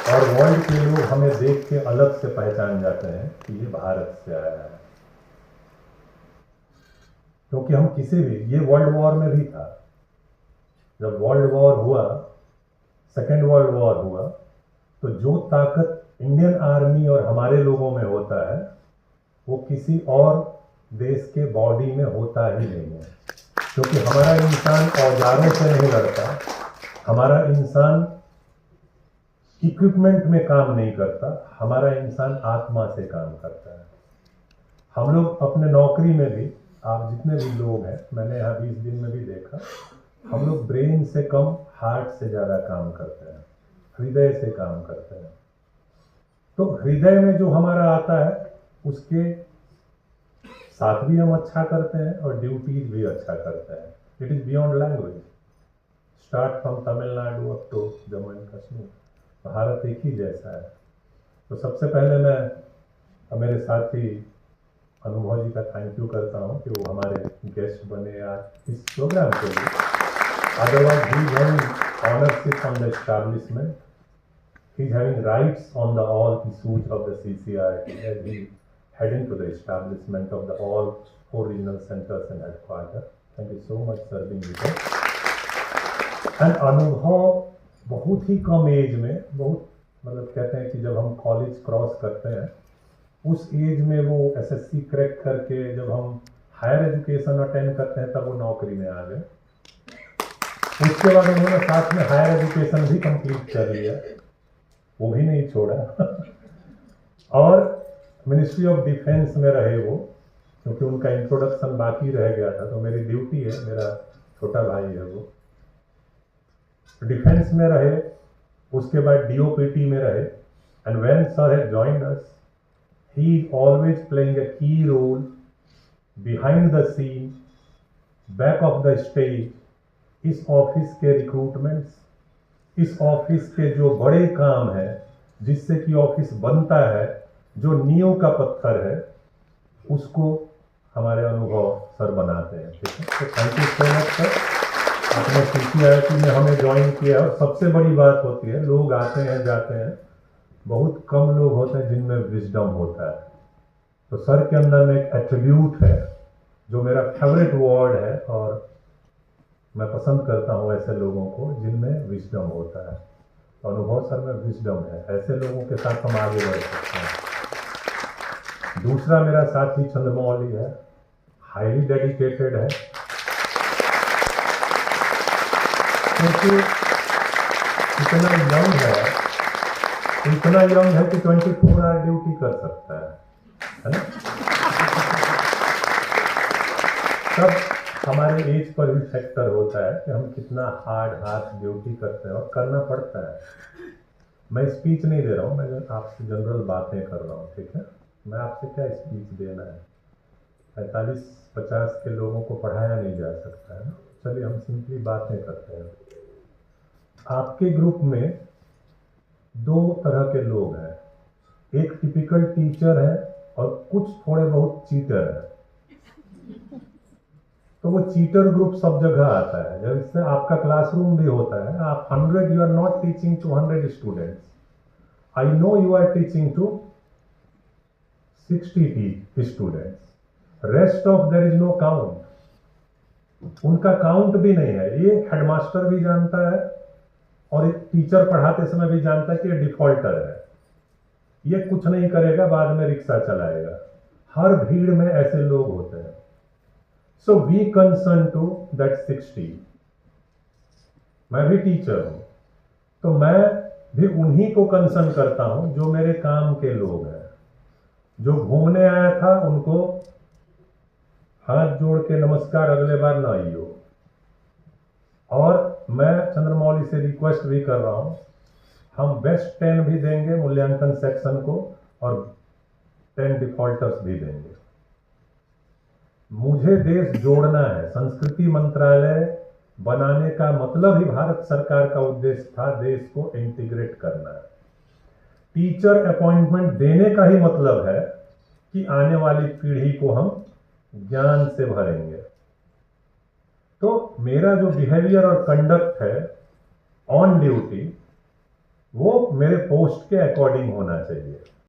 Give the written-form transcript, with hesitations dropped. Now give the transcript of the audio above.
और वर्ल्ड के लोग हमें देख के अलग से पहचान जाते हैं कि ये भारत से आया है, क्योंकि हम किसी भी, ये वर्ल्ड वॉर में भी था, जब वर्ल्ड वॉर हुआ, सेकेंड वर्ल्ड वॉर हुआ, तो जो ताकत इंडियन आर्मी और हमारे लोगों में होता है वो किसी और देश के बॉडी में होता ही नहीं है, क्योंकि हमारा इंसान औजारों से नहीं लड़ता, हमारा इंसान इक्विपमेंट में काम नहीं करता, हमारा इंसान आत्मा से काम करता है। हम लोग अपने नौकरी में भी, आप जितने भी लोग हैं, मैंने यहाँ 20 दिन में भी देखा, हम लोग ब्रेन से कम हार्ट से ज़्यादा काम करते हैं, हृदय से काम करते हैं। तो हृदय में जो हमारा आता है उसके साथ भी हम अच्छा करते हैं और ड्यूटीज भी अच्छा करते हैं। It is beyond language, start from Tamil Nadu up to Jammu and Kashmir, Bharat एक ही जैसा है। तो सबसे पहले मैं मेरे साथी अनुभव जी का थैंक यू करता हूँ कि वो हमारे गेस्ट बने आज इस प्रोग्राम के लिए। Otherwise he is having ownership on the establishment, he is having rights on the all issues of the CCRT as he heading to the establishment of the all 4 regional centers and headquarters. Thank you so much sir being with us. And अनुभव बहुत ही कम as में, बहुत मतलब कहते हैं कि जब हम कॉलेज क्रॉस करते हैं उस एज में वो एसएससी क्रैक करके जब हम हायर एजुकेशन अटेंड करते हैं तब वो नौकरी में आ गए। उसके बाद उन्होंने साथ में हायर एजुकेशन भी कंप्लीट कर लिया, वो भी नहीं छोड़ा और मिनिस्ट्री ऑफ डिफेंस में रहे वो, क्योंकि उनका इंट्रोडक्शन बाकी रह गया था, तो मेरी ड्यूटी है, मेरा छोटा भाई है वो, डिफेंस में रहे। उसके बाद डीओपीटी में रहे। And when sir had joined us, he is always playing a key role behind the scene, back of the stage. इस ऑफिस के रिक्रूटमेंट्स, इस ऑफिस के जो बड़े काम है जिससे कि ऑफिस बनता है, जो नींव का पत्थर है, उसको हमारे अनुभव सर बनाते हैं। ठीक है, तो thank you so much sir, आपने CCRT में हमें ज्वाइन किया। और सबसे बड़ी बात होती है, लोग आते हैं जाते हैं, बहुत कम लोग होते हैं जिनमें विजडम होता है। तो सर के अंदर में एक एट्रीब्यूट है जो मेरा फेवरेट वर्ड है, और मैं पसंद करता हूँ ऐसे लोगों को जिनमें विजडम होता है। तो अनुभव सर में विजडम है, ऐसे लोगों के साथ हम आगे बढ़ सकते हैं। दूसरा मेरा साथी चंद्रमौली है, हाईली डेडिकेटेड है, क्योंकि इतना यंग है कि 24 आवर ड्यूटी कर सकता है ना। तब हमारे एज पर भी फैक्टर होता है कि हम कितना हार्ड ड्यूटी करते हैं, और करना पड़ता है। मैं स्पीच नहीं दे रहा हूँ, मैं आपसे जनरल बातें कर रहा हूँ। ठीक है, मैं आपसे क्या स्पीच देना है, 45-50 के लोगों को पढ़ाया नहीं जा सकता है ना। चलिए हम सिंपली बातें करते हैं। आपके ग्रुप में 2 तरह के लोग हैं, एक टिपिकल टीचर है और कुछ थोड़े बहुत चीटर है। तो वो चीटर ग्रुप सब जगह आता है। जब इससे आपका क्लासरूम भी होता है, आप 100, you are not teaching to 100 students, I know you are teaching to 60 students, rest of there is no count. उनका काउंट भी नहीं है, ये हेडमास्टर भी जानता है और एक टीचर पढ़ाते समय भी जानता है कि ये डिफॉल्टर है, ये कुछ नहीं करेगा, बाद में रिक्शा चलाएगा। हर भीड़ में ऐसे लोग होते हैं। So we concern to that 60। मैं भी टीचर हूं, तो मैं भी उन्हीं को कंसर्न करता हूं जो मेरे काम के लोग हैं। जो घूमने आया था उनको हाथ जोड़ के नमस्कार, अगले बार ना आइयो। और मैं चंद्रमौली से रिक्वेस्ट भी कर रहा हूं, हम बेस्ट 10 भी देंगे मूल्यांकन सेक्शन को और 10 डिफॉल्टर्स भी देंगे। मुझे देश जोड़ना है, संस्कृति मंत्रालय बनाने का मतलब ही भारत सरकार का उद्देश्य था देश को इंटीग्रेट करना है। टीचर अपॉइंटमेंट देने का ही मतलब है कि आने वाली पीढ़ी को हम ज्ञान से भरेंगे। तो मेरा जो बिहेवियर और कंडक्ट है ऑन ड्यूटी, वो मेरे पोस्ट के अकॉर्डिंग होना चाहिए।